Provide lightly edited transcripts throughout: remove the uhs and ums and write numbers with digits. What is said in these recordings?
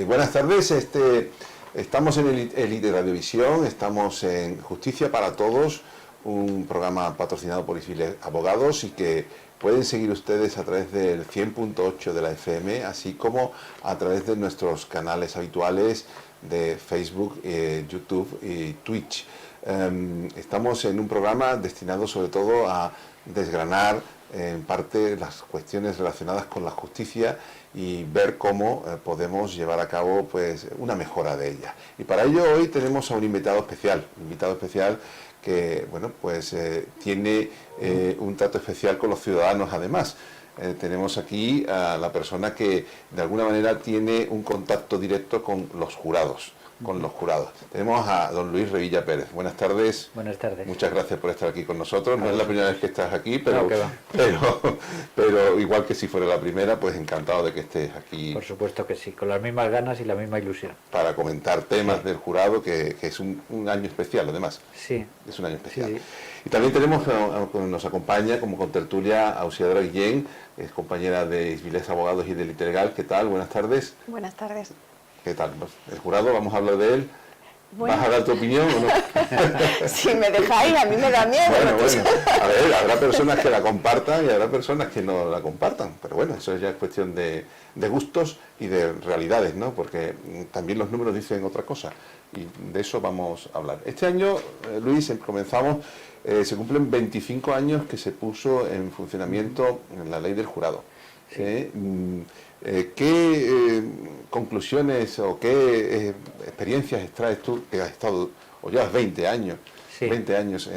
Buenas tardes, estamos en Elite Radiovisión, estamos en Justicia para Todos, un programa patrocinado por Isviles Abogados y que pueden seguir ustedes a través del 100.8 de la FM, así como a través de nuestros canales habituales de Facebook, YouTube y Twitch. Estamos en un programa destinado sobre todo a desgranar en parte las cuestiones relacionadas con la justicia y ver cómo podemos llevar a cabo pues una mejora de ella. Y para ello hoy tenemos a un invitado especial que bueno pues tiene un trato especial con los ciudadanos además. Tenemos aquí a la persona que de alguna manera tiene un contacto directo con los jurados. Tenemos a don Luis Revilla Pérez. Buenas tardes. Buenas tardes. Muchas gracias por estar aquí con nosotros. No es la primera vez que estás aquí, pero, no, pero igual que si fuera la primera, pues encantado de que estés aquí. Por supuesto que sí, con las mismas ganas y la misma ilusión. Para comentar temas del jurado, que es un año especial, además. Sí. Es un año especial. Sí. Y también tenemos, nos acompaña como contertulia Auxiadora Guillén, es compañera de Isviles Abogados y de Elite Legal. ¿Qué tal? Buenas tardes. Buenas tardes. ¿Qué tal? Pues el jurado, vamos a hablar de él. Bueno. ¿Vas a dar tu opinión o no? Si me dejáis, a mí me da miedo. Bueno, a ver, habrá personas que la compartan y habrá personas que no la compartan, pero bueno, eso ya es cuestión de gustos y de realidades, ¿no? Porque también los números dicen otra cosa y de eso vamos a hablar. Este año, Luis, comenzamos, se cumplen 25 años que se puso en funcionamiento la ley del jurado. Sí. ¿Qué conclusiones o qué experiencias extraes tú, que has estado, o llevas 20 años, sí. 20 años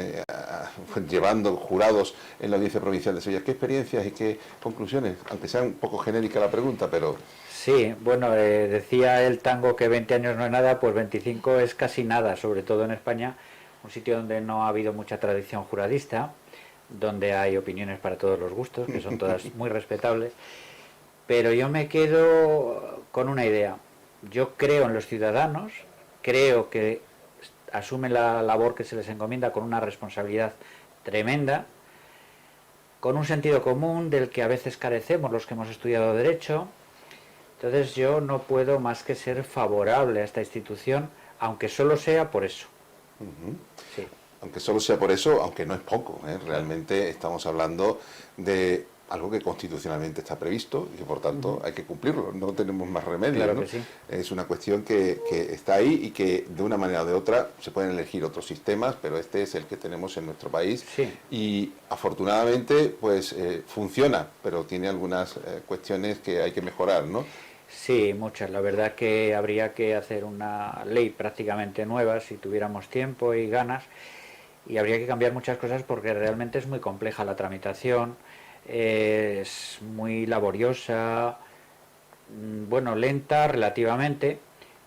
llevando jurados en la Audiencia Provincial de Sevilla? ¿Qué experiencias y qué conclusiones? Aunque sea un poco genérica la pregunta, pero... Sí, bueno, decía el tango que 20 años no es nada, pues 25 es casi nada, sobre todo en España, un sitio donde no ha habido mucha tradición juradista, donde hay opiniones para todos los gustos, que son todas muy respetables. Pero yo me quedo con una idea. Yo creo en los ciudadanos, creo que asumen la labor que se les encomienda con una responsabilidad tremenda, con un sentido común del que a veces carecemos los que hemos estudiado Derecho. Entonces yo no puedo más que ser favorable a esta institución, aunque solo sea por eso. Sí. Aunque solo sea por eso, aunque no es poco, realmente estamos hablando de algo que constitucionalmente está previsto y que por tanto hay que cumplirlo, no tenemos más remedio. Claro, ¿no? que sí. Es una cuestión que está ahí y que de una manera o de otra se pueden elegir otros sistemas, pero este es el que tenemos en nuestro país. Sí. Y afortunadamente pues funciona, pero tiene algunas cuestiones que hay que mejorar, ¿no? Sí, muchas. La verdad que habría que hacer una ley prácticamente nueva si tuviéramos tiempo y ganas, y habría que cambiar muchas cosas porque realmente es muy compleja la tramitación. Es muy laboriosa, bueno, lenta relativamente,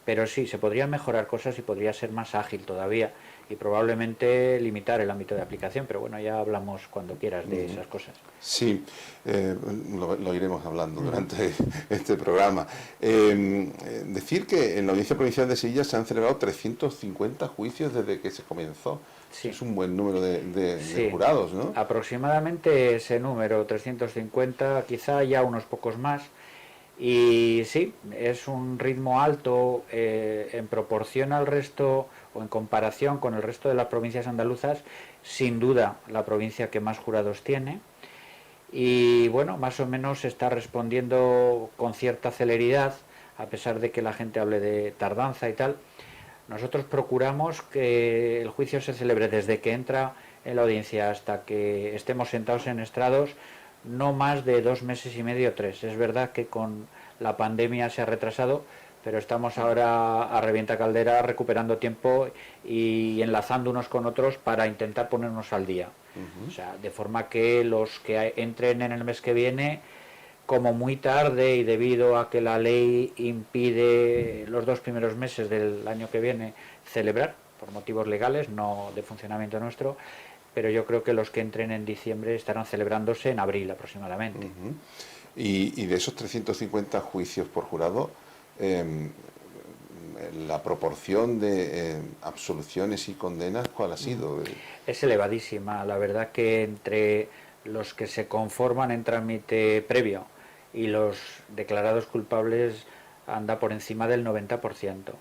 pero sí, se podrían mejorar cosas y podría ser más ágil todavía y probablemente limitar el ámbito de aplicación, pero bueno, ya hablamos cuando quieras de esas cosas. Sí, lo iremos hablando durante este programa. Decir que en la Audiencia Provincial de Sevilla se han celebrado 350 juicios desde que se comenzó. Sí. Es un buen número de Sí, jurados, ¿no? Aproximadamente ese número, 350, quizá ya unos pocos más. Y sí, es un ritmo alto en proporción al resto o en comparación con el resto de las provincias andaluzas, sin duda la provincia que más jurados tiene. Y bueno, más o menos se está respondiendo con cierta celeridad, a pesar de que la gente hable de tardanza y tal. Nosotros procuramos que el juicio se celebre desde que entra en la audiencia hasta que estemos sentados en estrados, no más de 2 meses y medio, 3. Es verdad que con la pandemia se ha retrasado, pero estamos ahora a revienta caldera recuperando tiempo y enlazando unos con otros para intentar ponernos al día. O sea, de forma que los que entren en el mes que viene, como muy tarde y debido a que la ley impide los 2 primeros meses del año que viene celebrar, por motivos legales, no de funcionamiento nuestro, pero yo creo que los que entren en diciembre estarán celebrándose en abril aproximadamente. Y de esos 350 juicios por jurado, la proporción de absoluciones y condenas, ¿cuál ha sido? Es elevadísima. La verdad que entre los que se conforman en trámite previo y los declarados culpables anda por encima del 90%.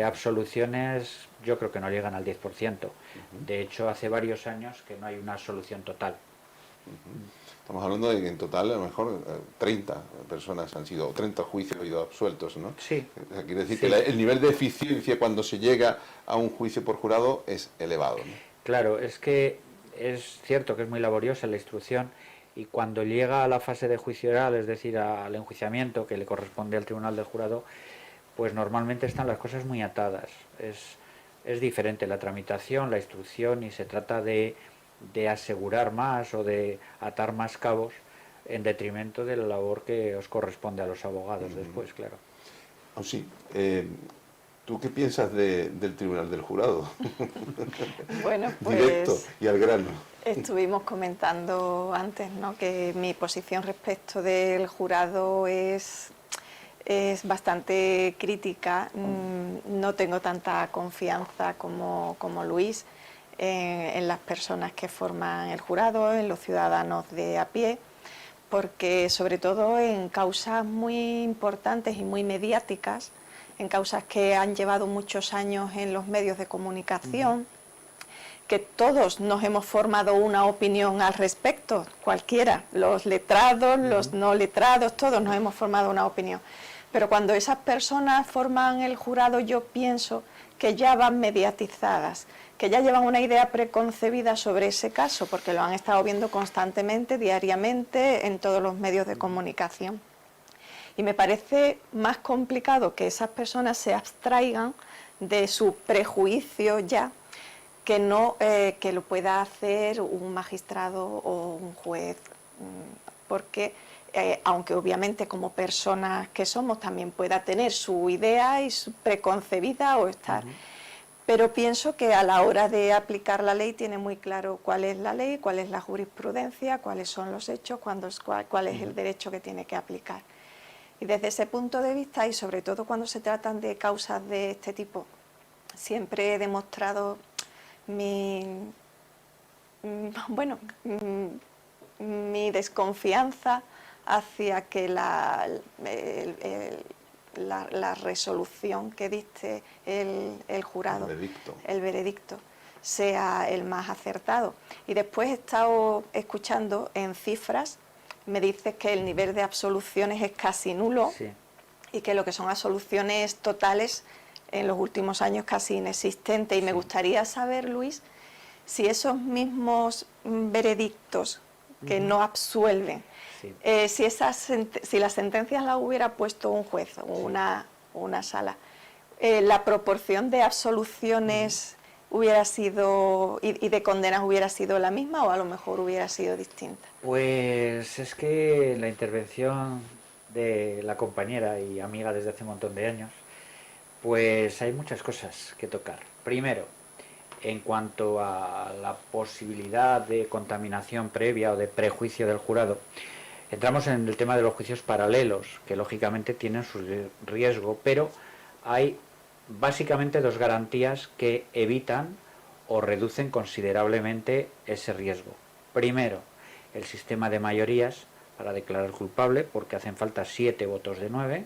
Absoluciones yo creo que no llegan al 10%. De hecho, hace varios años que no hay una absolución total. Estamos hablando de que en total a lo mejor 30 personas han sido, 30 juicios han sido absueltos, ¿no? Sí. O sea, quiere decir Sí. que el nivel de eficiencia cuando se llega a un juicio por jurado es elevado, ¿no? Claro, es que es cierto que es muy laboriosa la instrucción y cuando llega a la fase de juicio oral, es decir, al enjuiciamiento que le corresponde al tribunal del jurado, pues normalmente están las cosas muy atadas. Es diferente la tramitación, la instrucción y se trata de asegurar más o de atar más cabos en detrimento de la labor que os corresponde a los abogados después, claro. Oh, sí. ¿Tú qué piensas del tribunal del jurado? Bueno, Directo pues y al grano. estuvimos comentando antes, ¿no?, que mi posición respecto del jurado es bastante crítica. No tengo tanta confianza como Luis en las personas que forman el jurado, en los ciudadanos de a pie, porque sobre todo en causas muy importantes y muy mediáticas, en causas que han llevado muchos años en los medios de comunicación, que todos nos hemos formado una opinión al respecto, cualquiera, los letrados, los no letrados, todos nos hemos formado una opinión. Pero cuando esas personas forman el jurado, yo pienso que ya van mediatizadas, que ya llevan una idea preconcebida sobre ese caso, porque lo han estado viendo constantemente, diariamente, en todos los medios de comunicación. Y me parece más complicado que esas personas se abstraigan de su prejuicio ya, que no que lo pueda hacer un magistrado o un juez, porque aunque obviamente como personas que somos también pueda tener su idea y su preconcebida o estar, pero pienso que a la hora de aplicar la ley tiene muy claro cuál es la ley, cuál es la jurisprudencia, cuáles son los hechos, cuál es el derecho que tiene que aplicar. Y desde ese punto de vista, y sobre todo cuando se tratan de causas de este tipo, siempre he demostrado mi desconfianza hacia que la resolución que dicte el jurado, el veredicto, sea el más acertado. Y después he estado escuchando en cifras, me dices que el nivel de absoluciones es casi nulo, Sí. y que lo que son absoluciones totales en los últimos años casi inexistente. Y me gustaría saber, Luis, si esos mismos veredictos que no absuelven, Sí. si las sentencias las hubiera puesto un juez o una sala, la proporción de absoluciones hubiera sido y de condenas hubiera sido la misma o a lo mejor hubiera sido distinta. Pues es que la intervención de la compañera y amiga desde hace un montón de años, pues hay muchas cosas que tocar. Primero, en cuanto a la posibilidad de contaminación previa o de prejuicio del jurado, entramos en el tema de los juicios paralelos, que lógicamente tienen su riesgo, pero hay básicamente dos garantías que evitan o reducen considerablemente ese riesgo. Primero, el sistema de mayorías para declarar culpable, porque hacen falta 7 votos de 9,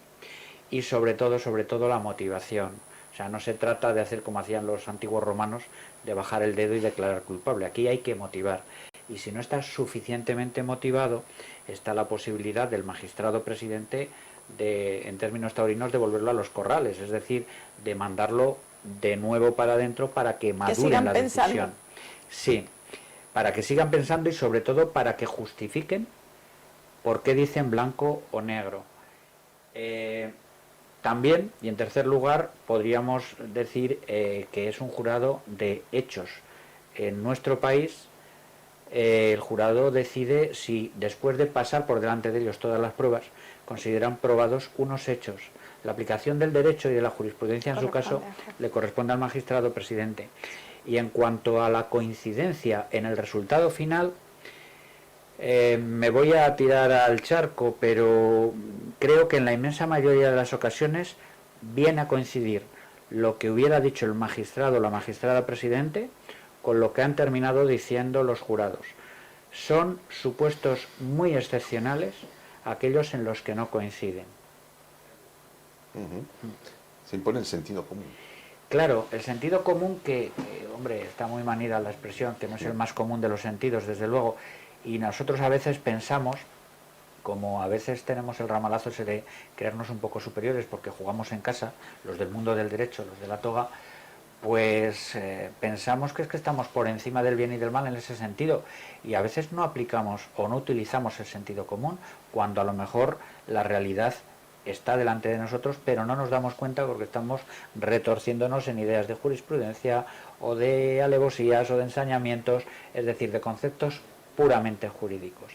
y sobre todo la motivación. O sea, no se trata de hacer como hacían los antiguos romanos, de bajar el dedo y declarar culpable. Aquí hay que motivar. Y si no está suficientemente motivado, está la posibilidad del magistrado presidente de, en términos taurinos, devolverlo a los corrales, es decir, de mandarlo de nuevo para adentro para que madure la decisión. Sí, para que sigan pensando y sobre todo para que justifiquen por qué dicen blanco o negro. También, y en tercer lugar, podríamos decir que es un jurado de hechos. En nuestro país, el jurado decide si, después de pasar por delante de ellos todas las pruebas, consideran probados unos hechos. La aplicación del derecho y de la jurisprudencia, en su caso, le corresponde al magistrado presidente. Y en cuanto a la coincidencia en el resultado final, me voy a tirar al charco, pero creo que en la inmensa mayoría de las ocasiones viene a coincidir lo que hubiera dicho el magistrado o la magistrada presidente con lo que han terminado diciendo los jurados. Son supuestos muy excepcionales aquellos en los que no coinciden. Ujú. Se impone el sentido común. Claro, el sentido común hombre, está muy manida la expresión, que no es el más común de los sentidos, desde luego, y nosotros a veces pensamos, como a veces tenemos el ramalazo ese de creernos un poco superiores porque jugamos en casa, los del mundo del derecho, los de la toga, pues pensamos que es que estamos por encima del bien y del mal en ese sentido, y a veces no aplicamos o no utilizamos el sentido común, cuando a lo mejor la realidad está delante de nosotros, pero no nos damos cuenta porque estamos retorciéndonos en ideas de jurisprudencia o de alevosías o de ensañamientos, es decir, de conceptos puramente jurídicos.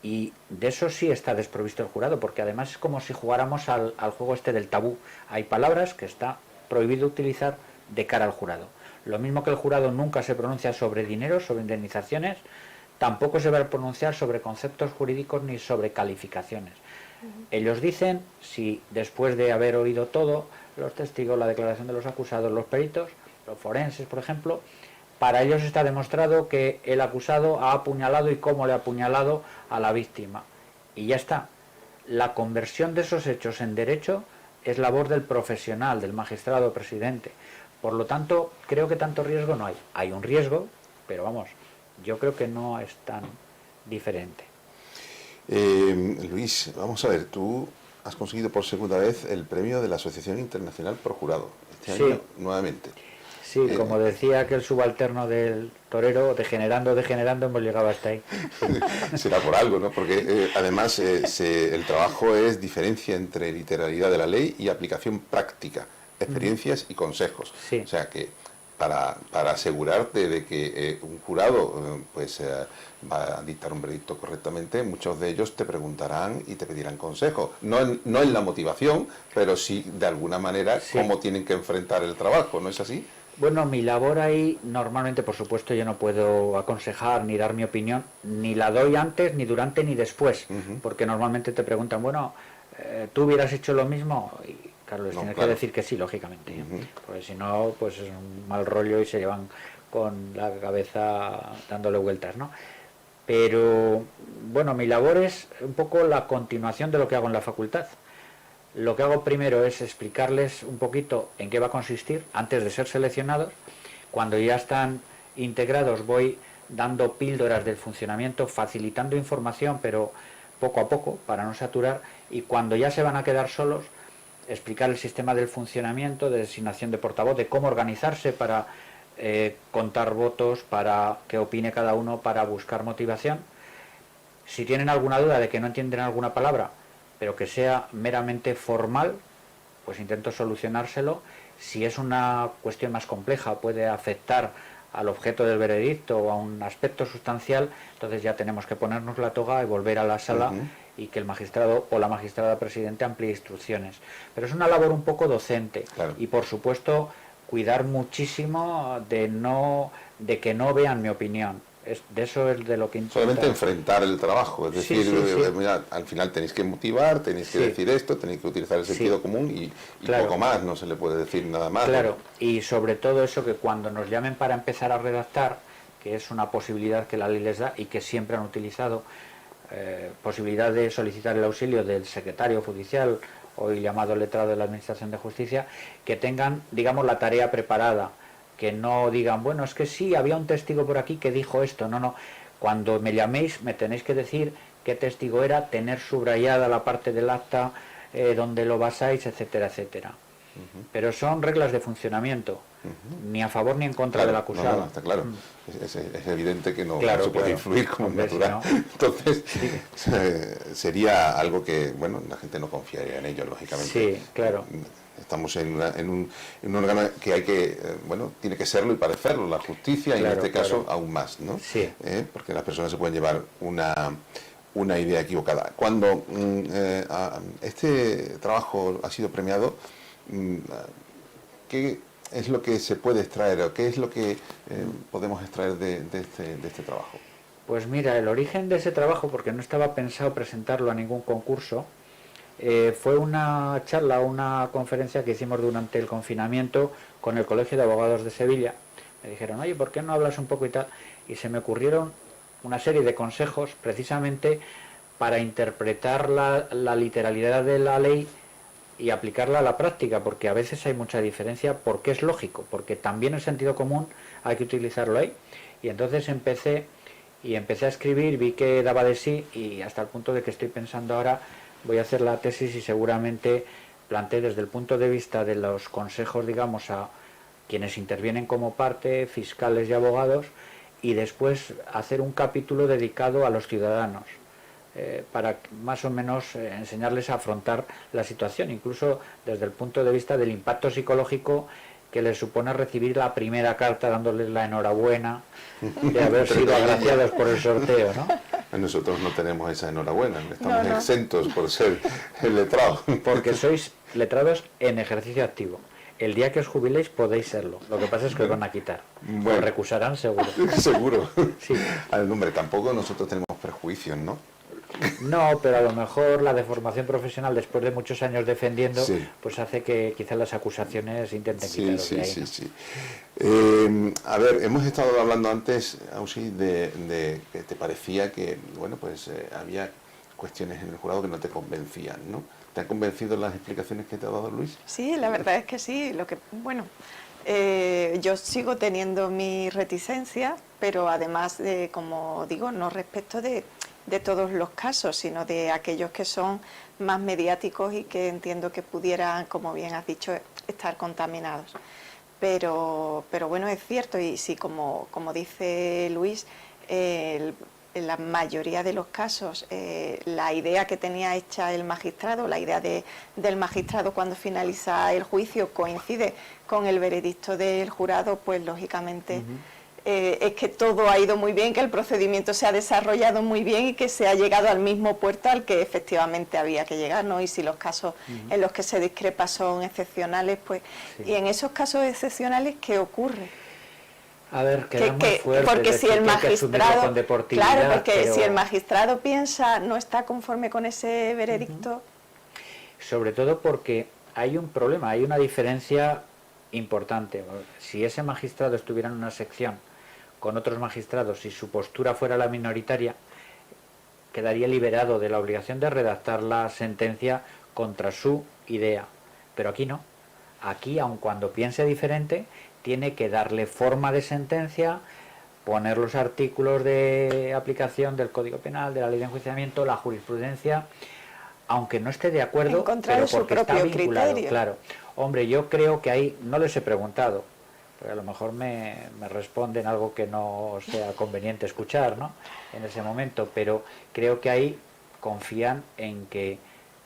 Y de eso sí está desprovisto el jurado, porque además es como si jugáramos al juego este del tabú. Hay palabras que está prohibido utilizar de cara al jurado. Lo mismo que el jurado nunca se pronuncia sobre dinero, sobre indemnizaciones, tampoco se va a pronunciar sobre conceptos jurídicos ni sobre calificaciones. Ellos dicen, si después de haber oído todo, los testigos, la declaración de los acusados, los peritos, los forenses, por ejemplo, para ellos está demostrado que el acusado ha apuñalado y cómo le ha apuñalado a la víctima. Y ya está. La conversión de esos hechos en derecho es labor del profesional, del magistrado presidente. Por lo tanto, creo que tanto riesgo no hay. Hay un riesgo, pero vamos, yo creo que no es tan diferente. Luis, vamos a ver, tú has conseguido por segunda vez el premio de la Asociación Internacional Por Jurado, este año nuevamente. Sí, como decía aquel subalterno del torero, degenerando, hemos llegado hasta ahí. Será por algo, ¿no? Porque además el trabajo es diferencia entre literalidad de la ley y aplicación práctica, experiencias y consejos. Sí. O sea que para asegurarte de que un jurado va a dictar un veredicto correctamente, muchos de ellos te preguntarán y te pedirán consejos. No en la motivación, pero sí de alguna manera cómo tienen que enfrentar el trabajo, ¿no es así? Bueno, mi labor ahí, normalmente, por supuesto, yo no puedo aconsejar ni dar mi opinión, ni la doy antes, ni durante, ni después, porque normalmente te preguntan, bueno, ¿tú hubieras hecho lo mismo? Y claro, les tienes que decir que sí, lógicamente, porque si no, pues es un mal rollo y se llevan con la cabeza dándole vueltas, ¿no? Pero, bueno, mi labor es un poco la continuación de lo que hago en la facultad. Lo que hago primero es explicarles un poquito en qué va a consistir antes de ser seleccionados. Cuando ya están integrados voy dando píldoras del funcionamiento, facilitando información, pero poco a poco, para no saturar. Y cuando ya se van a quedar solos, explicar el sistema del funcionamiento, de designación de portavoz, de cómo organizarse para contar votos, para que opine cada uno, para buscar motivación. Si tienen alguna duda de que no entienden alguna palabra, pero que sea meramente formal, pues intento solucionárselo. Si es una cuestión más compleja, puede afectar al objeto del veredicto o a un aspecto sustancial, entonces ya tenemos que ponernos la toga y volver a la sala y que el magistrado o la magistrada presidente amplíe instrucciones. Pero es una labor un poco docente y, por supuesto, cuidar muchísimo de que no vean mi opinión. De eso es de lo que intento. Solamente enfrentar el trabajo, es decir, mira, al final tenéis que motivar, tenéis que decir esto, tenéis que utilizar el sentido común y poco más, no se le puede decir nada más. Claro, ¿no? Y sobre todo eso, que cuando nos llamen para empezar a redactar, que es una posibilidad que la ley les da y que siempre han utilizado, posibilidad de solicitar el auxilio del secretario judicial o el llamado letrado de la Administración de Justicia, que tengan, digamos, la tarea preparada, que no digan, bueno, es que sí, había un testigo por aquí que dijo esto. No, cuando me llaméis me tenéis que decir qué testigo era, tener subrayada la parte del acta, donde lo basáis, etcétera, etcétera. Pero son reglas de funcionamiento, ni a favor ni en contra del acusado. No, está claro. Es evidente que no se puede influir como natural. Si no. Entonces, sería algo que, bueno, la gente no confiaría en ello, lógicamente. Sí, claro. Estamos en un órgano que hay que, tiene que serlo y parecerlo, la justicia, y en este caso aún más, ¿no? Sí. Porque las personas se pueden llevar una idea equivocada. Cuando este trabajo ha sido premiado, ¿qué es lo que se puede extraer o qué es lo que podemos extraer de este trabajo? Pues mira, el origen de ese trabajo, porque no estaba pensado presentarlo a ningún concurso, fue una charla, una conferencia que hicimos durante el confinamiento con el Colegio de Abogados de Sevilla. Me dijeron, oye, ¿por qué no hablas un poco y tal? Y se me ocurrieron una serie de consejos precisamente para interpretar la literalidad de la ley y aplicarla a la práctica, porque a veces hay mucha diferencia, porque es lógico, porque también el sentido común hay que utilizarlo ahí. Y entonces empecé a escribir, vi que daba de sí, y hasta el punto de que estoy pensando ahora, voy a hacer la tesis y seguramente planteé desde el punto de vista de los consejos, digamos, a quienes intervienen como parte, fiscales y abogados, y después hacer un capítulo dedicado a los ciudadanos, para más o menos enseñarles a afrontar la situación, incluso desde el punto de vista del impacto psicológico que les supone recibir la primera carta dándoles la enhorabuena de haber sido agraciados por el sorteo, ¿no? Nosotros no tenemos esa enhorabuena, estamos exentos por ser letrados. Porque sois letrados en ejercicio activo. El día que os jubiléis podéis serlo. Lo que pasa es que os van a quitar. Os recusarán seguro. Seguro. Sí. Hombre, tampoco nosotros tenemos prejuicios, ¿no? No, pero a lo mejor la deformación profesional después de muchos años defendiendo, pues hace que quizás las acusaciones intenten quitaros de ahí. Sí. A ver, hemos estado hablando antes, Ausi, de que te parecía que, bueno, pues había cuestiones en el jurado que no te convencían, ¿no? ¿Te han convencido las explicaciones que te ha dado Luis? Sí, la verdad es que sí. Yo sigo teniendo mi reticencia, pero además, como digo, no respecto de todos los casos, sino de aquellos que son más mediáticos y que entiendo que pudieran, como bien has dicho, estar contaminados. Pero bueno, es cierto, y sí, como dice Luis, en la mayoría de los casos, la idea que tenía hecha el magistrado, la idea del magistrado cuando finaliza el juicio coincide con el veredicto del jurado, pues lógicamente es que todo ha ido muy bien, que el procedimiento se ha desarrollado muy bien y que se ha llegado al mismo puerto al que efectivamente había que llegar, ¿no? Y si los casos en los que se discrepa son excepcionales, pues... Y en esos casos excepcionales, ¿qué ocurre? A ver, quedamos fuertes, porque si el magistrado, con deportividad, claro, porque pero... si el magistrado piensa, no está conforme con ese veredicto... Sobre todo porque hay un problema, hay una diferencia importante. Si ese magistrado estuviera en una sección con otros magistrados y su postura fuera la minoritaria, quedaría liberado de la obligación de redactar la sentencia contra su idea. Pero aquí no. Aquí, aun cuando piense diferente, tiene que darle forma de sentencia, poner los artículos de aplicación del Código Penal, de la Ley de Enjuiciamiento, la jurisprudencia, aunque no esté de acuerdo, encontrar pero su porque propio está vinculado, criterio. claro. Hombre, yo creo que ahí, no les he preguntado, porque a lo mejor me responden algo que no sea conveniente escuchar, ¿no?, en ese momento, pero creo que ahí confían en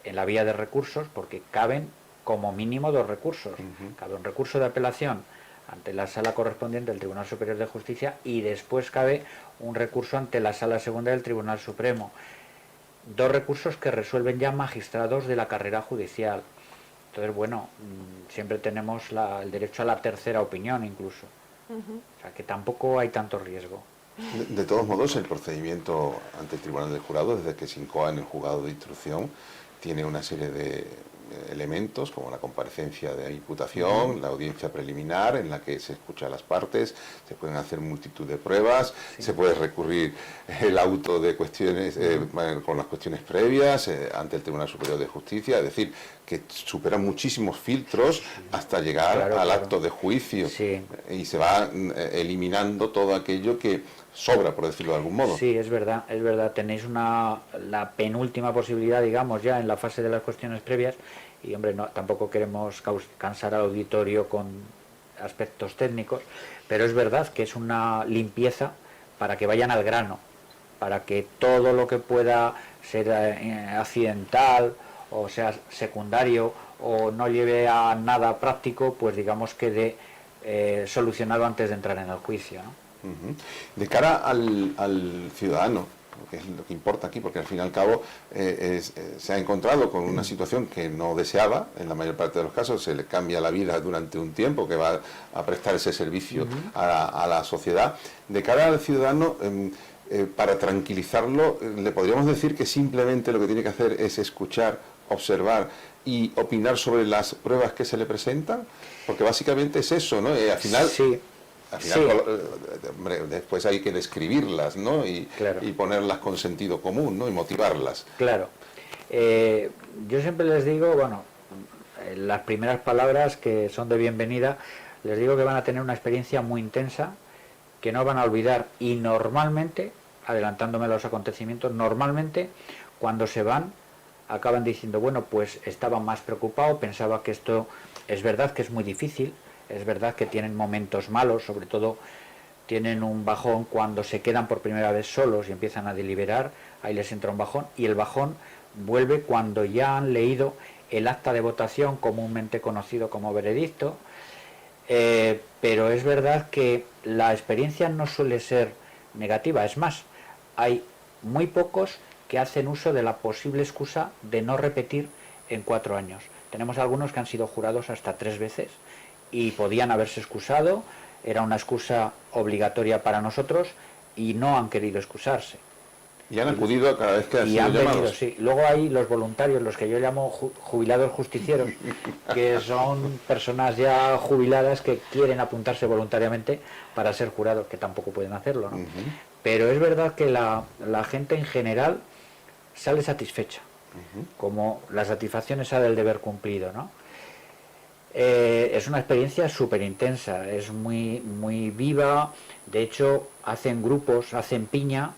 la vía de recursos, porque caben como mínimo 2 recursos. Cabe un recurso de apelación ante la sala correspondiente del Tribunal Superior de Justicia y después cabe un recurso ante la sala segunda del Tribunal Supremo. 2 recursos que resuelven ya magistrados de la carrera judicial. Entonces, bueno, siempre tenemos el derecho a la tercera opinión incluso. O sea, que tampoco hay tanto riesgo. De todos modos, el procedimiento ante el Tribunal del Jurado, desde que se incoa en el juzgado de instrucción, tiene una serie de elementos como la comparecencia de imputación, la audiencia preliminar en la que se escucha a las partes, se pueden hacer multitud de pruebas, se puede recurrir el auto de cuestiones con las cuestiones previas ante el Tribunal Superior de Justicia, es decir, que supera muchísimos filtros hasta llegar al acto de juicio y se va eliminando todo aquello que sobra, por decirlo de algún modo. Sí, es verdad, tenéis la penúltima posibilidad, digamos, ya en la fase de las cuestiones previas, y hombre, tampoco queremos cansar al auditorio con aspectos técnicos, pero es verdad que es una limpieza para que vayan al grano, para que todo lo que pueda ser accidental o sea secundario o no lleve a nada práctico, pues digamos quede solucionado antes de entrar en el juicio, ¿no? De cara al ciudadano, que es lo que importa aquí, porque al fin y al cabo se ha encontrado con una situación que no deseaba, en la mayor parte de los casos se le cambia la vida durante un tiempo que va a prestar ese servicio a la sociedad. De cara al ciudadano, para tranquilizarlo, le podríamos decir que simplemente lo que tiene que hacer es escuchar, observar y opinar sobre las pruebas que se le presentan, porque básicamente es eso, ¿no? Al final... Al final, hombre, después hay que describirlas, ¿no? Y ponerlas con sentido común, ¿no? Y motivarlas. Claro. Yo siempre les digo, bueno, las primeras palabras, que son de bienvenida, les digo que van a tener una experiencia muy intensa, que no van a olvidar, y normalmente, adelantándome a los acontecimientos, normalmente cuando se van acaban diciendo, bueno, pues estaba más preocupado, pensaba que esto es verdad que es muy difícil, es verdad que tienen momentos malos, sobre todo tienen un bajón cuando se quedan por primera vez solos y empiezan a deliberar, ahí les entra un bajón, y el bajón vuelve cuando ya han leído el acta de votación, comúnmente conocido como veredicto, pero es verdad que la experiencia no suele ser negativa, es más, hay muy pocos que hacen uso de la posible excusa de no repetir en 4 años. Tenemos algunos que han sido jurados hasta 3 veces y podían haberse excusado, era una excusa obligatoria para nosotros y no han querido excusarse. Y han acudido cada vez que han sido venido, llamados. sí. Luego hay los voluntarios, los que yo llamo jubilados justicieros, que son personas ya jubiladas que quieren apuntarse voluntariamente para ser jurados, que tampoco pueden hacerlo, ¿no? Pero es verdad que la gente en general sale satisfecha, como la satisfacción esa del deber cumplido, ¿no? Es una experiencia súper intensa, es muy viva, de hecho hacen grupos, hacen piña,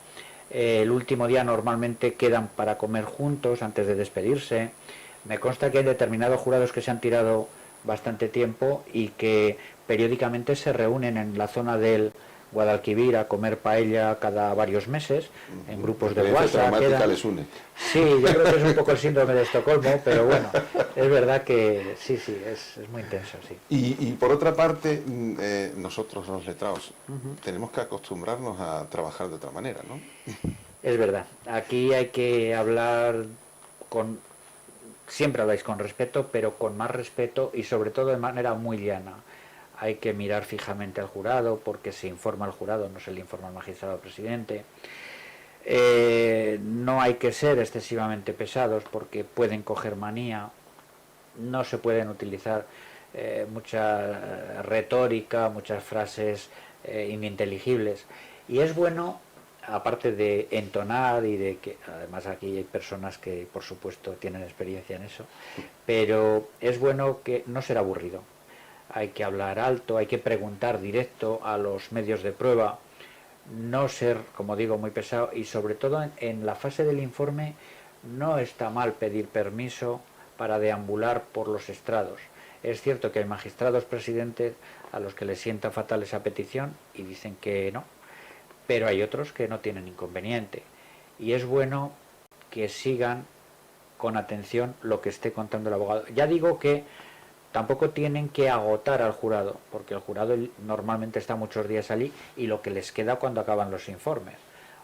el último día normalmente quedan para comer juntos antes de despedirse. Me consta que hay determinados jurados que se han tirado bastante tiempo y que periódicamente se reúnen en la zona del Guadalquivir a comer paella cada varios meses, en grupos de WhatsApp. Les une. Sí, yo creo que es un poco el síndrome de Estocolmo, pero bueno, es verdad que sí, es muy intenso, sí. Y por otra parte, nosotros los letrados tenemos que acostumbrarnos a trabajar de otra manera, ¿no? Es verdad, aquí hay que hablar con... Siempre habláis con respeto, pero con más respeto y sobre todo de manera muy llana. Hay que mirar fijamente al jurado porque se informa al jurado, no se le informa al magistrado presidente. No hay que ser excesivamente pesados porque pueden coger manía, no se pueden utilizar mucha retórica, muchas frases ininteligibles, y es bueno, aparte de entonar y de que además aquí hay personas que por supuesto tienen experiencia en eso, pero es bueno que no ser aburrido, hay que hablar alto, hay que preguntar directo a los medios de prueba, no ser, como digo, muy pesado, y sobre todo en la fase del informe no está mal pedir permiso para deambular por los estrados. Es cierto que hay magistrados presidentes a los que les sienta fatal esa petición y dicen que no, pero hay otros que no tienen inconveniente, y es bueno que sigan con atención lo que esté contando el abogado. Ya digo que tampoco tienen que agotar al jurado, porque el jurado normalmente está muchos días allí y lo que les queda cuando acaban los informes.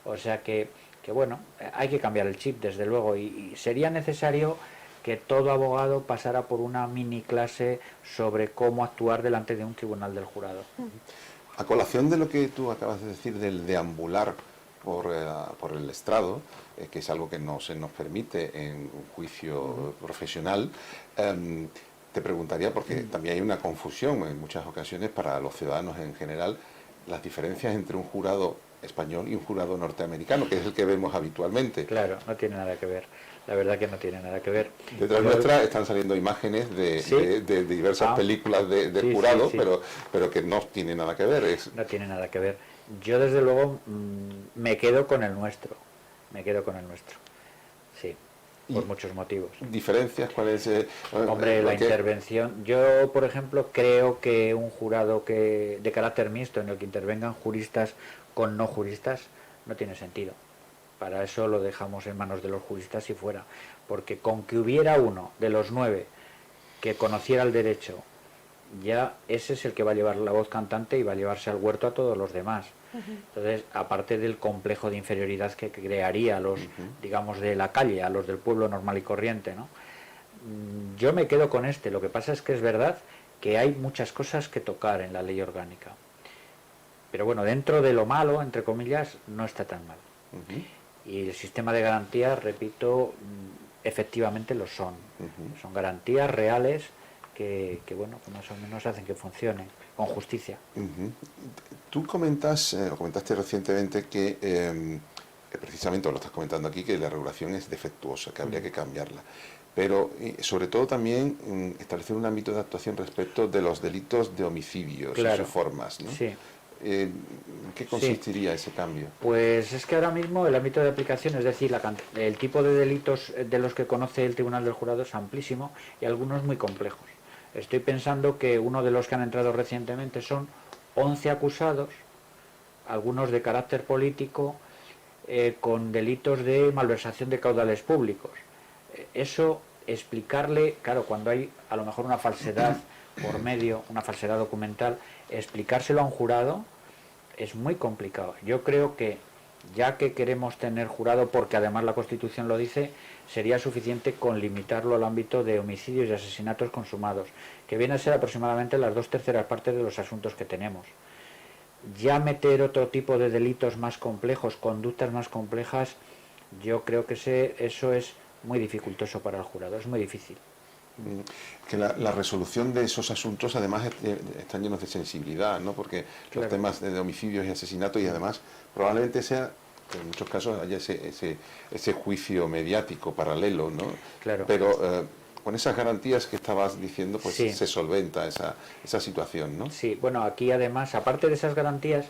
O sea que bueno, hay que cambiar el chip, desde luego, y sería necesario que todo abogado pasara por una mini clase sobre cómo actuar delante de un tribunal del jurado. A colación de lo que tú acabas de decir del deambular por el estrado, que es algo que no se nos permite en un juicio profesional, te preguntaría, porque también hay una confusión en muchas ocasiones para los ciudadanos en general, las diferencias entre un jurado español y un jurado norteamericano, que es el que vemos habitualmente. Claro, no tiene nada que ver. La verdad que no tiene nada que ver. Detrás nuestra están saliendo imágenes de diversas películas de jurados, pero que no tiene nada que ver. No tiene nada que ver. Yo desde luego me quedo con el nuestro. Sí, por muchos motivos. ¿Diferencias? ¿Cuál es? Hombre, la intervención. Yo, por ejemplo, creo que un jurado de carácter mixto en el que intervengan juristas con no juristas no tiene sentido. Para eso lo dejamos en manos de los juristas y fuera, porque con que hubiera uno de los 9 que conociera el derecho, ya ese es el que va a llevar la voz cantante y va a llevarse al huerto a todos los demás. Entonces, aparte del complejo de inferioridad que crearía a los, digamos, de la calle, a los del pueblo normal y corriente, ¿no? Yo me quedo con este. Lo que pasa es que es verdad que hay muchas cosas que tocar en la ley orgánica. Pero bueno, dentro de lo malo, entre comillas, no está tan mal. Y el sistema de garantías, repito, efectivamente lo son. Son garantías reales que bueno, que más o menos hacen que funcione con justicia. Tú comentaste recientemente que, precisamente lo estás comentando aquí, que la regulación es defectuosa, que habría que cambiarla. pero sobre todo también establecer un ámbito de actuación respecto de los delitos de homicidios y sus formas, ¿no? Sí. ¿En qué consistiría ese cambio? Pues es que ahora mismo el ámbito de aplicación, es decir, el tipo de delitos de los que conoce el Tribunal del Jurado es amplísimo y algunos muy complejos. Estoy pensando que uno de los que han entrado recientemente son 11 acusados, algunos de carácter político, con delitos de malversación de caudales públicos. Eso, explicarle, claro, cuando hay a lo mejor una falsedad por medio, una falsedad documental, explicárselo a un jurado es muy complicado. Yo creo que, ya que queremos tener jurado, porque además la Constitución lo dice, sería suficiente con limitarlo al ámbito de homicidios y asesinatos consumados, que viene a ser aproximadamente las 2/3 partes de los asuntos que tenemos. Ya meter otro tipo de delitos más complejos, conductas más complejas, yo creo que eso es muy dificultoso para el jurado, es muy difícil. Que la resolución de esos asuntos además están llenos de sensibilidad, ¿no? Porque los temas de homicidios y asesinatos, y además probablemente sea, en muchos casos haya ese juicio mediático paralelo, ¿no? Claro. Pero con esas garantías que estabas diciendo, pues se solventa esa situación, ¿no? Sí, bueno, aquí además, aparte de esas garantías,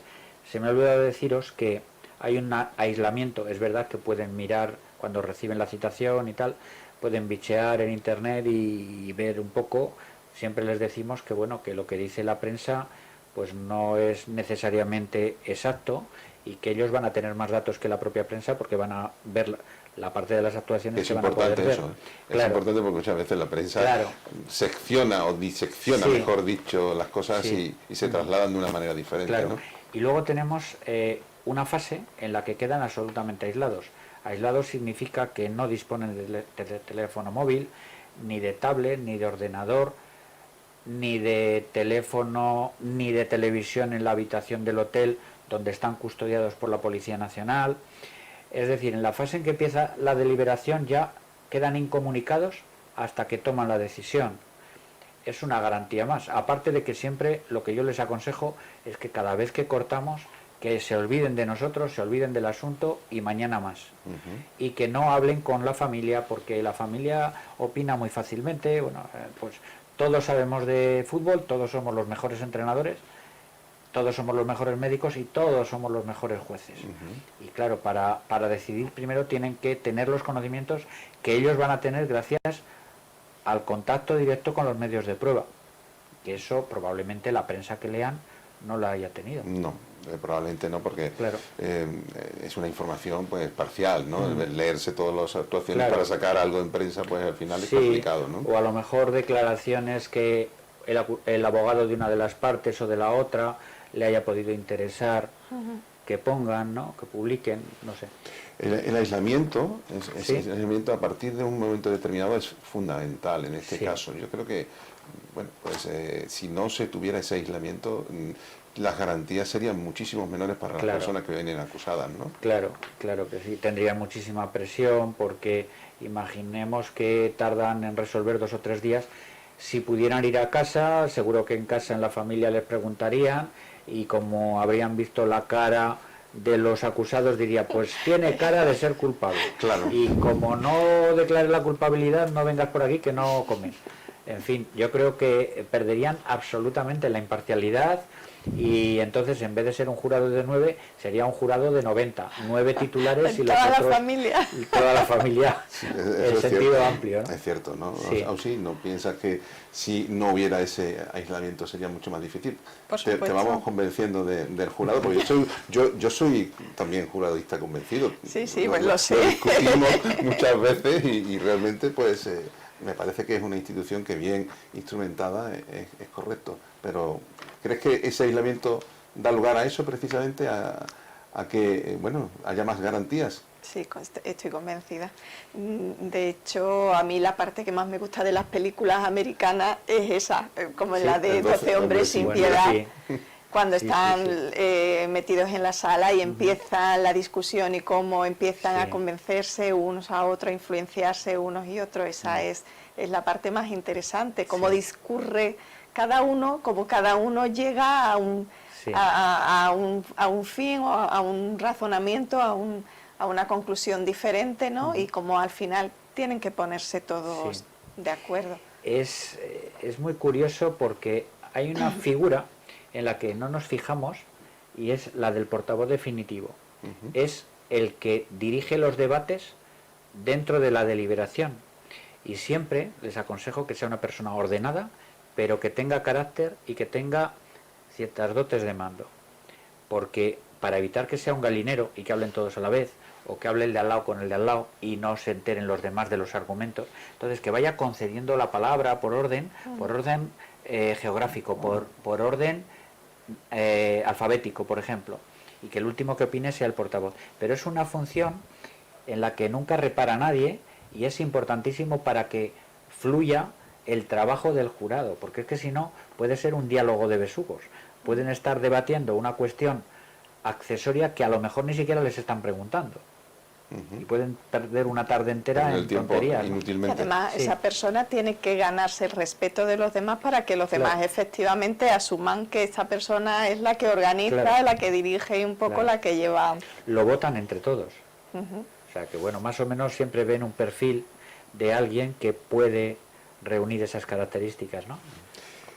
se me ha olvidado deciros que hay un aislamiento. Es verdad que pueden mirar cuando reciben la citación y tal, pueden bichear en internet y ver un poco. Siempre les decimos que bueno, que lo que dice la prensa pues no es necesariamente exacto, y que ellos van a tener más datos que la propia prensa, porque van a ver la parte de las actuaciones que van a poder ver. Es importante porque muchas veces la prensa secciona o disecciona, mejor dicho, las cosas y se trasladan de una manera diferente, ¿no? Y luego tenemos una fase en la que quedan absolutamente aislados. Aislados significa que no disponen de teléfono móvil, ni de tablet, ni de ordenador, ni de teléfono, ni de televisión en la habitación del hotel donde están custodiados por la Policía Nacional. Es decir, en la fase en que empieza la deliberación ya quedan incomunicados hasta que toman la decisión. Es una garantía más. Aparte de que siempre lo que yo les aconsejo es que cada vez que cortamos, que se olviden de nosotros, se olviden del asunto y mañana más. Y que no hablen con la familia, porque la familia opina muy fácilmente. Bueno, pues todos sabemos de fútbol, todos somos los mejores entrenadores, todos somos los mejores médicos y todos somos los mejores jueces. Y claro, para decidir primero tienen que tener los conocimientos que ellos van a tener gracias al contacto directo con los medios de prueba, que eso probablemente la prensa que lean no la haya tenido. No, probablemente no, porque es una información pues parcial, ¿no? Leerse todas las actuaciones para sacar algo en prensa, pues al final es complicado, ¿no? O a lo mejor declaraciones que el abogado de una de las partes o de la otra le haya podido interesar, que pongan, ¿no? Que publiquen, no sé. El aislamiento, el aislamiento a partir de un momento determinado es fundamental en este caso. Yo creo que, bueno, pues si no se tuviera ese aislamiento, las garantías serían muchísimo menores para las personas que vienen acusadas, ¿no? Claro, claro que sí. Tendría muchísima presión, porque imaginemos que tardan en resolver 2 o 3 días. Si pudieran ir a casa, seguro que en casa, en la familia, les preguntarían, y como habrían visto la cara de los acusados, diría, pues tiene cara de ser culpable. Y como no declares la culpabilidad, no vengas por aquí que no comes. En fin, yo creo que perderían absolutamente la imparcialidad, y entonces en vez de ser un jurado de 9, sería un jurado de 90, 9 titulares y toda la familia. Toda la familia, en sentido amplio, ¿no? Es cierto, ¿no? Aún sí, ¿no piensas que si no hubiera ese aislamiento sería mucho más difícil? Te vamos convenciendo del jurado, porque yo soy también juradista convencido. Sí, pues lo sé. Lo discutimos muchas veces y realmente pues me parece que es una institución que bien instrumentada es correcto, pero ¿crees que ese aislamiento da lugar a eso precisamente, a que bueno, haya más garantías? Sí, estoy convencida. De hecho, a mí la parte que más me gusta de las películas americanas es esa, como la de 12 hombres sin piedad, cuando están metidos en la sala y empiezan la discusión y cómo empiezan a convencerse unos a otros, a influenciarse unos y otros. Esa es la parte más interesante, cómo discurre cada uno, como cada uno llega a un fin, o a un razonamiento, a una conclusión diferente, ¿no? Y como al final tienen que ponerse todos Sí. de acuerdo. Es muy curioso porque hay una figura en la que no nos fijamos y es la del portavoz definitivo. Es el que dirige los debates dentro de la deliberación y siempre les aconsejo que sea una persona ordenada, pero que tenga carácter y que tenga ciertas dotes de mando, porque para evitar que sea un galinero y que hablen todos a la vez, o que hable el de al lado con el de al lado y no se enteren los demás de los argumentos, entonces que vaya concediendo la palabra por orden geográfico, por orden alfabético, por ejemplo, y que el último que opine sea el portavoz. Pero es una función en la que nunca repara nadie y es importantísimo para que fluya el trabajo del jurado, porque es que si no puede ser un diálogo de besugos. Pueden estar debatiendo una cuestión accesoria que a lo mejor ni siquiera les están preguntando. Y pueden perder una tarde entera en tonterías, ¿no? Inútilmente. Y además, Sí. esa persona tiene que ganarse el respeto de los demás para que los demás Claro. efectivamente asuman que esta persona es la que organiza, Claro. la que dirige y un poco Claro. la que lleva. Lo votan entre todos. Ujú. O sea que bueno, más o menos siempre ven un perfil de alguien que puede reunir esas características, ¿no?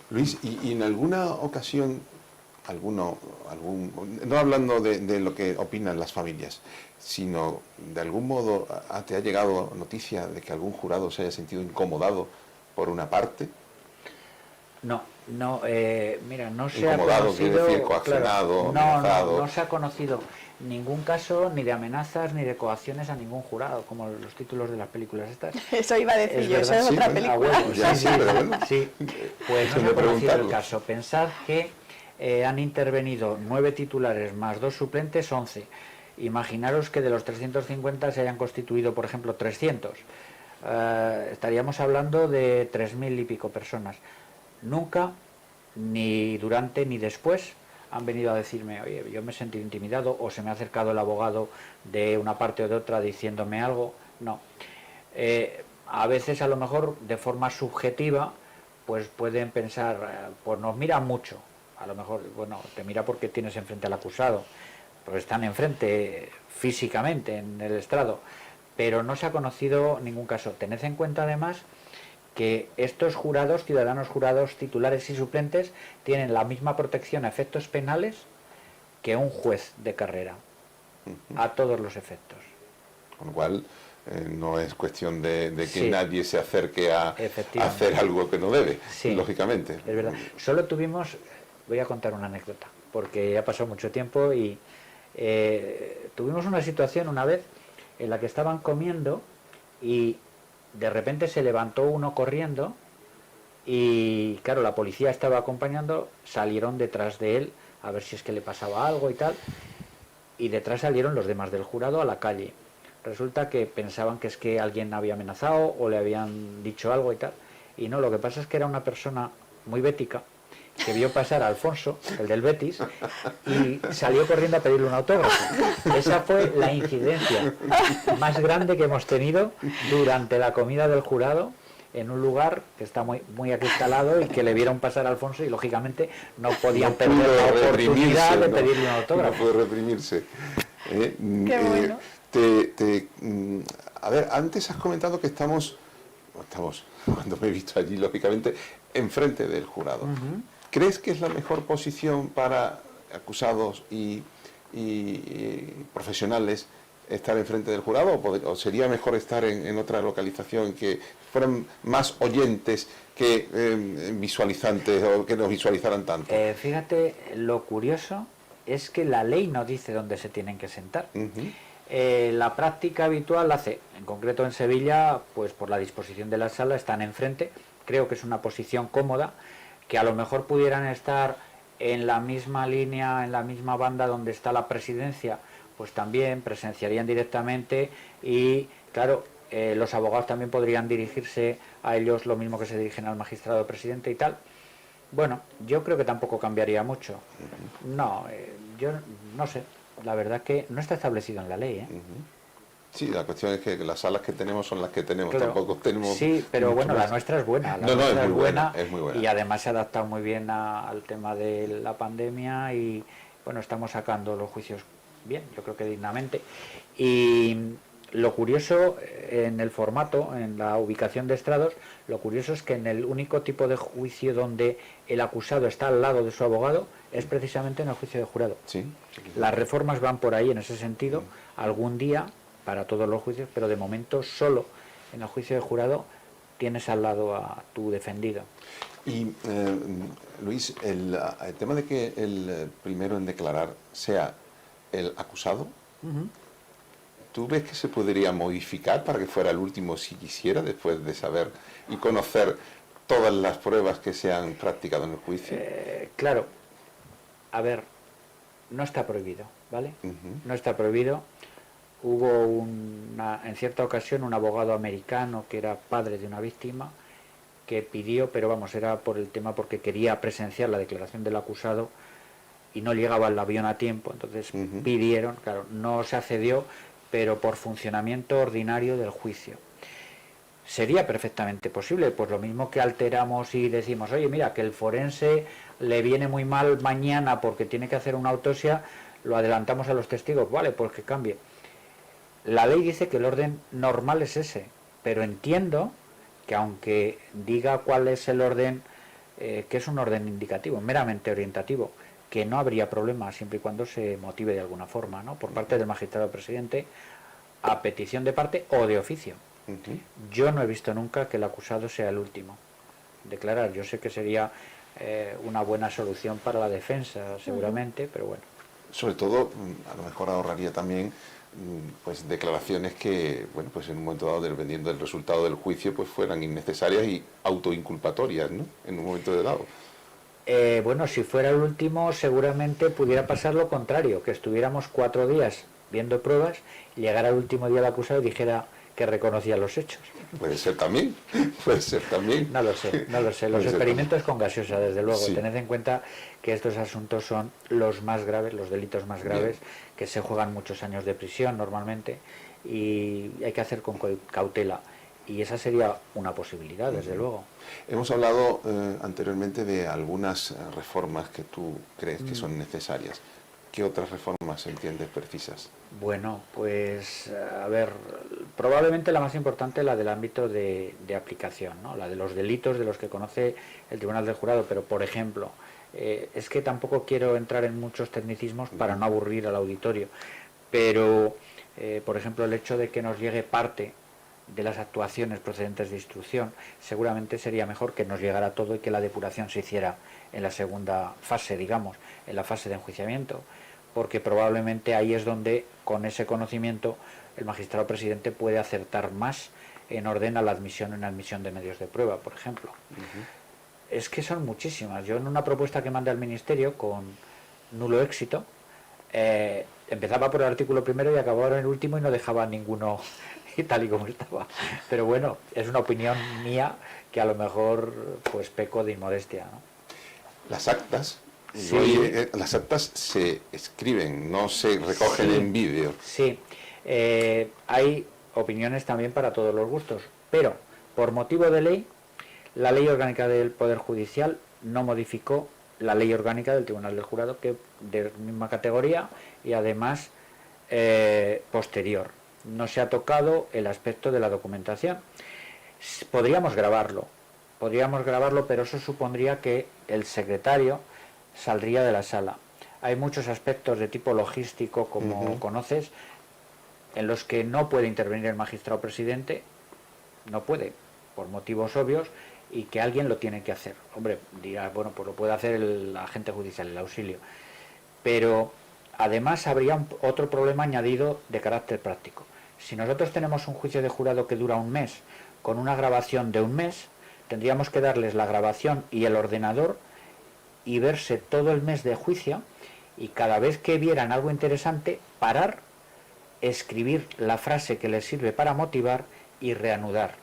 Luis, y en alguna ocasión, no hablando de lo que opinan las familias, sino de algún modo te ha llegado noticia de que algún jurado se haya sentido incomodado por una parte? No, mira, no se Incomodado, ha quiere conocido, decir coaccionado, amenazado. no se ha conocido ningún caso ni de amenazas ni de coacciones a ningún jurado, como los títulos de las películas estas. Eso iba a decir Es yo, eso verdad, es sí, otra bueno, película. huevo, Ya, sí, pero bueno. sí. Pues no se Déjeme ha conocido el preguntarlo. caso. Pensad que han intervenido 9 titulares más 2 suplentes, 11. Imaginaros que de los 350 se hayan constituido, por ejemplo, 300. Estaríamos hablando de 3.000 y pico personas. Nunca, ni durante ni después, han venido a decirme, oye, yo me he sentido intimidado, o se me ha acercado el abogado de una parte o de otra diciéndome algo. No. A veces, a lo mejor, de forma subjetiva, pues pueden pensar, pues nos miran mucho. A lo mejor, bueno, te mira porque tienes enfrente al acusado, porque están enfrente físicamente en el estrado, pero no se ha conocido ningún caso. Tened en cuenta, además, que estos jurados, ciudadanos jurados, titulares y suplentes, tienen la misma protección a efectos penales que un juez de carrera, a todos los efectos. Con lo cual, no es cuestión de que Sí. nadie se acerque a Efectivamente. hacer algo que no debe, Sí. lógicamente. Es verdad. Solo tuvimos, voy a contar una anécdota, porque ha pasado mucho tiempo y tuvimos una situación una vez en la que estaban comiendo y de repente se levantó uno corriendo y claro, la policía estaba acompañando, salieron detrás de él a ver si es que le pasaba algo y tal, y detrás salieron los demás del jurado a la calle. Resulta que pensaban que es que alguien había amenazado o le habían dicho algo y tal, y no, lo que pasa es que era una persona muy bética que vio pasar a Alfonso, el del Betis, y salió corriendo a pedirle un autógrafo. Esa fue la incidencia más grande que hemos tenido durante la comida del jurado en un lugar que está muy acristalado y que le vieron pasar a Alfonso y lógicamente no podían No perder pudo la oportunidad reprimirse, de ¿no? pedirle un autógrafo. No puede reprimirse. Qué bueno. A ver, antes has comentado que estamos, cuando me he visto allí, lógicamente, enfrente del jurado. ¿Crees que es la mejor posición para acusados y profesionales estar enfrente del jurado o sería mejor estar en otra localización que fueran más oyentes que visualizantes o que nos visualizaran tanto? Fíjate, lo curioso es que la ley no dice dónde se tienen que sentar. La práctica habitual hace, en concreto en Sevilla, pues por la disposición de la sala están enfrente. Creo que es una posición cómoda, que a lo mejor pudieran estar en la misma línea, en la misma banda donde está la presidencia, pues también presenciarían directamente y, claro, los abogados también podrían dirigirse a ellos lo mismo que se dirigen al magistrado presidente y tal. Bueno, yo creo que tampoco cambiaría mucho. No, yo no sé, la verdad que no está establecido en la ley, ¿eh? Sí, la cuestión es que las salas que tenemos son las que tenemos, Claro. Tampoco tenemos... Sí, pero mucho bueno, la más. nuestra es buena. La No, nuestra es muy buena, buena es muy buena. y además se ha adaptado muy bien al tema de la pandemia y bueno, estamos sacando los juicios bien, yo creo que dignamente. Y Lo curioso en el formato, en la ubicación de estrados, lo curioso es que en el único tipo de juicio donde el acusado está al lado de su abogado es precisamente en el juicio de jurado. Sí. Las reformas van por ahí en ese sentido, algún día para todos los juicios, pero de momento solo en el juicio de jurado tienes al lado a tu defendido. Y Luis, el tema de que el primero en declarar sea el acusado, ¿tú ves que se podría modificar para que fuera el último si quisiera, después de saber y conocer todas las pruebas que se han practicado en el juicio? Claro, a ver, no está prohibido, ¿vale? No está prohibido. Hubo en cierta ocasión un abogado americano que era padre de una víctima que pidió, pero vamos, era por el tema porque quería presenciar la declaración del acusado y no llegaba el avión a tiempo, entonces pidieron, claro, no se accedió, pero por funcionamiento ordinario del juicio. Sería perfectamente posible, pues lo mismo que alteramos y decimos, oye, mira, que el forense le viene muy mal mañana porque tiene que hacer una autopsia, lo adelantamos a los testigos, vale, pues que cambie. La ley dice que el orden normal es ese, pero entiendo que aunque diga cuál es el orden, que es un orden indicativo, meramente orientativo, que no habría problema siempre y cuando se motive de alguna forma, ¿no? Por parte del magistrado presidente, a petición de parte o de oficio. Yo no he visto nunca que el acusado sea el último declarar. Yo sé que sería una buena solución para la defensa, seguramente, pero bueno. Sobre todo, a lo mejor ahorraría también pues declaraciones que, bueno, pues en un momento dado, dependiendo del resultado del juicio, pues fueran innecesarias y autoinculpatorias, ¿no? En un momento dado. Bueno, si fuera el último, seguramente pudiera pasar lo contrario, que estuviéramos 4 días viendo pruebas y llegara el último día el acusado y dijera que reconocía los hechos. Puede ser también, puede ser también. No lo sé, no lo sé. Los experimentos con gaseosa, desde luego. Sí. Tened en cuenta que estos asuntos son los más graves, los delitos más graves, que se juegan muchos años de prisión normalmente y hay que hacer con cautela. Y esa sería una posibilidad, desde luego. Hemos hablado anteriormente de algunas reformas que tú crees que son necesarias. ¿Qué otras reformas entiendes precisas? Bueno, pues a ver, probablemente la más importante la del ámbito de aplicación, ¿no? La de los delitos de los que conoce el Tribunal del Jurado, pero por ejemplo, es que tampoco quiero entrar en muchos tecnicismos para no aburrir al auditorio, pero por ejemplo el hecho de que nos llegue parte de las actuaciones procedentes de instrucción, seguramente sería mejor que nos llegara todo y que la depuración se hiciera en la segunda fase, digamos, en la fase de enjuiciamiento, porque probablemente ahí es donde, con ese conocimiento, el magistrado presidente puede acertar más en orden a la admisión o inadmisión de medios de prueba, por ejemplo. Es que son muchísimas. Yo en una propuesta que mandé al Ministerio con nulo éxito, empezaba por el artículo primero y acababa en el último y no dejaba ninguno y tal y como estaba. Pero bueno, es una opinión mía que a lo mejor pues peco de inmodestia, ¿no? Las actas, sí. Las actas se escriben, no se recogen en vídeo. Sí, hay opiniones también para todos los gustos, pero por motivo de ley, la Ley Orgánica del Poder Judicial no modificó la Ley Orgánica del Tribunal del Jurado, que de misma categoría y además posterior. No se ha tocado el aspecto de la documentación. Podríamos grabarlo, pero eso supondría que el secretario saldría de la sala. Hay muchos aspectos de tipo logístico, como conoces, en los que no puede intervenir el magistrado presidente, no puede, por motivos obvios, y que alguien lo tiene que hacer. Hombre, dirá, bueno, pues lo puede hacer el agente judicial, el auxilio. Pero además habría otro problema añadido de carácter práctico. Si nosotros tenemos un juicio de jurado que dura un mes, con una grabación de un mes, tendríamos que darles la grabación y el ordenador y verse todo el mes de juicio, y cada vez que vieran algo interesante, parar, escribir la frase que les sirve para motivar y reanudar,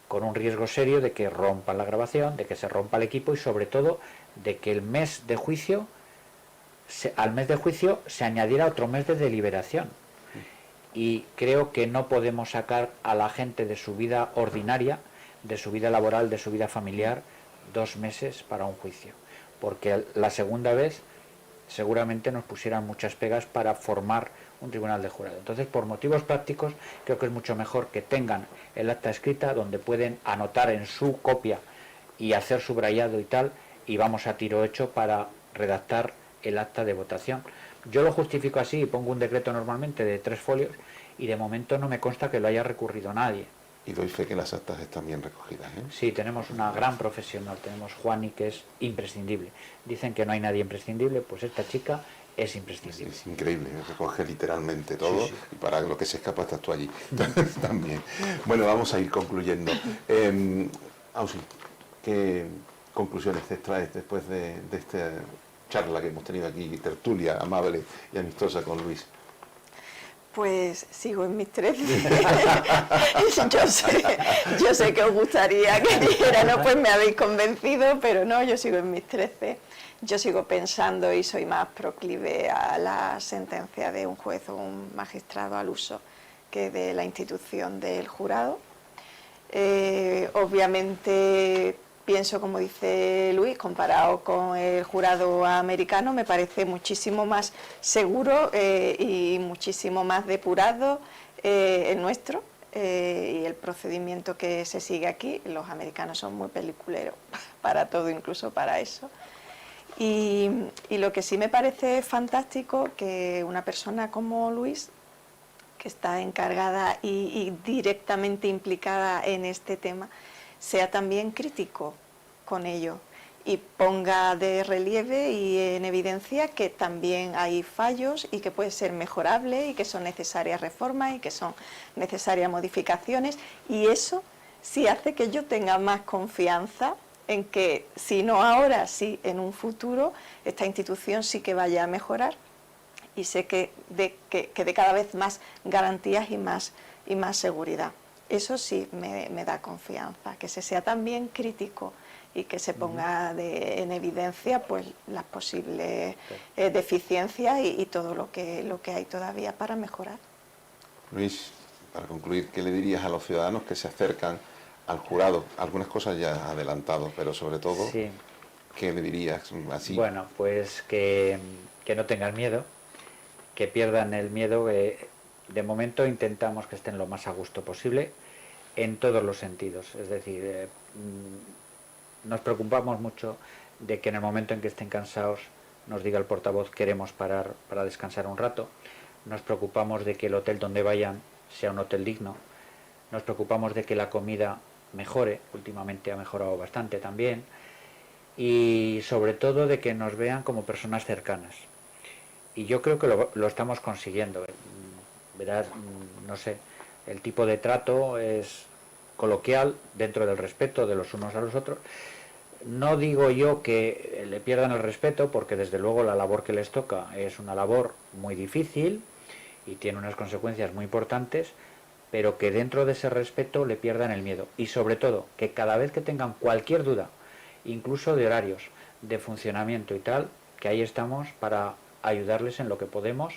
con un riesgo serio de que rompan la grabación, de que se rompa el equipo y sobre todo de que el mes de juicio, al mes de juicio se añadiera otro mes de deliberación. Y creo que no podemos sacar a la gente de su vida ordinaria, de su vida laboral, de su vida familiar, 2 meses para un juicio, porque la segunda vez seguramente nos pusieran muchas pegas para formar un tribunal de jurado. Entonces, por motivos prácticos, creo que es mucho mejor que tengan el acta escrita donde pueden anotar en su copia y hacer subrayado y tal, y vamos a tiro hecho para redactar el acta de votación. Yo lo justifico así y pongo un decreto normalmente de 3 folios y de momento no me consta que lo haya recurrido nadie. Y doy fe que las actas están bien recogidas, ¿eh? Sí, tenemos una gran profesional, tenemos Juani, que es imprescindible. Dicen que no hay nadie imprescindible, pues esta chica es imprescindible. Es increíble, recoge literalmente todo, Sí. y para lo que se escapa estás tú allí también. Bueno, vamos a ir concluyendo. Ausi, ¿qué conclusiones te traes después de esta charla que hemos tenido aquí, tertulia amable y amistosa con Luis? Pues sigo en mis 13. yo sé que os gustaría que dijera, no, pues me habéis convencido, pero no, yo sigo en mis 13. Yo sigo pensando y soy más proclive a la sentencia de un juez o un magistrado al uso que de la institución del jurado. Obviamente pienso, como dice Luis, comparado con el jurado americano, me parece muchísimo más seguro y muchísimo más depurado el nuestro y el procedimiento que se sigue aquí. Los americanos son muy peliculeros para todo, incluso para eso. Y lo que sí me parece fantástico que una persona como Luis, que está encargada y directamente implicada en este tema, sea también crítico con ello y ponga de relieve y en evidencia que también hay fallos y que puede ser mejorable y que son necesarias reformas y que son necesarias modificaciones, y eso sí hace que yo tenga más confianza en que, si no ahora, sí en un futuro, esta institución sí que vaya a mejorar y sé que de cada vez más garantías y más seguridad. Eso sí me da confianza, que se sea también crítico y que se ponga en evidencia pues las posibles deficiencias y todo lo que hay todavía para mejorar. Luis, para concluir, ¿qué le dirías a los ciudadanos que se acercan al jurado? Algunas cosas ya has adelantado, pero sobre todo, Sí. ¿qué le dirías así? Bueno, pues que no tengan miedo, que pierdan el miedo. De momento intentamos que estén lo más a gusto posible en todos los sentidos. Es decir, nos preocupamos mucho de que en el momento en que estén cansados nos diga el portavoz queremos parar para descansar un rato. Nos preocupamos de que el hotel donde vayan sea un hotel digno. Nos preocupamos de que la comida mejore, últimamente ha mejorado bastante también, y sobre todo de que nos vean como personas cercanas. Y yo creo que lo estamos consiguiendo. Verás, no sé, el tipo de trato es coloquial, dentro del respeto de los unos a los otros. No digo yo que le pierdan el respeto, porque desde luego la labor que les toca es una labor muy difícil y tiene unas consecuencias muy importantes, pero que dentro de ese respeto le pierdan el miedo. Y sobre todo, que cada vez que tengan cualquier duda, incluso de horarios, de funcionamiento y tal, que ahí estamos para ayudarles en lo que podemos,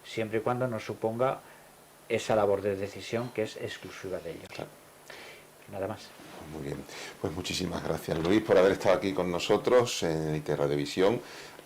siempre y cuando nos suponga esa labor de decisión que es exclusiva de ellos. Claro. Nada más. Muy bien, pues muchísimas gracias, Luis, por haber estado aquí con nosotros en ITV Radiovisión,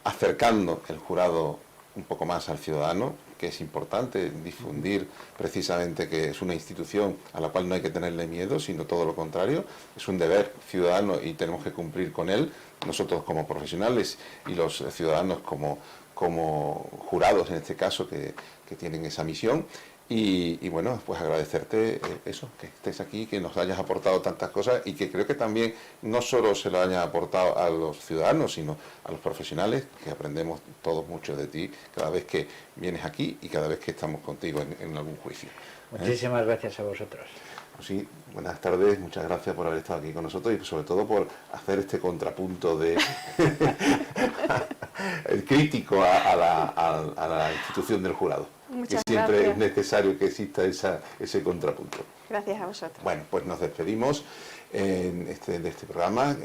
acercando el jurado un poco más al ciudadano, que es importante difundir precisamente que es una institución a la cual no hay que tenerle miedo, sino todo lo contrario, es un deber ciudadano y tenemos que cumplir con él, nosotros como profesionales y los ciudadanos como jurados en este caso que tienen esa misión. Y bueno, pues agradecerte eso, que estés aquí, que nos hayas aportado tantas cosas y que creo que también no solo se lo hayas aportado a los ciudadanos, sino a los profesionales, que aprendemos todos mucho de ti cada vez que vienes aquí y cada vez que estamos contigo en algún juicio. Muchísimas gracias a vosotros. Pues sí, buenas tardes, muchas gracias por haber estado aquí con nosotros y sobre todo por hacer este contrapunto de el crítico a la institución del jurado. Muchas que siempre gracias. es necesario que exista ese contrapunto. Gracias a vosotros. Bueno, pues nos despedimos de este programa.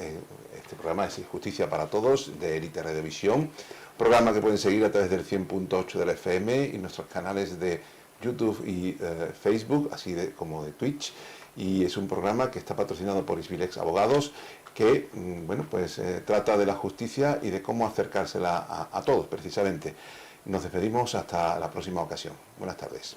Este programa es Justicia para Todos, de Élite Radiovisión. Programa que pueden seguir a través del 100.8 de la FM y nuestros canales de YouTube y Facebook, así como de Twitch. Y es un programa que está patrocinado por Isbilex Abogados. que bueno, pues trata de la justicia y de cómo acercársela a todos, precisamente. Nos despedimos hasta la próxima ocasión. Buenas tardes.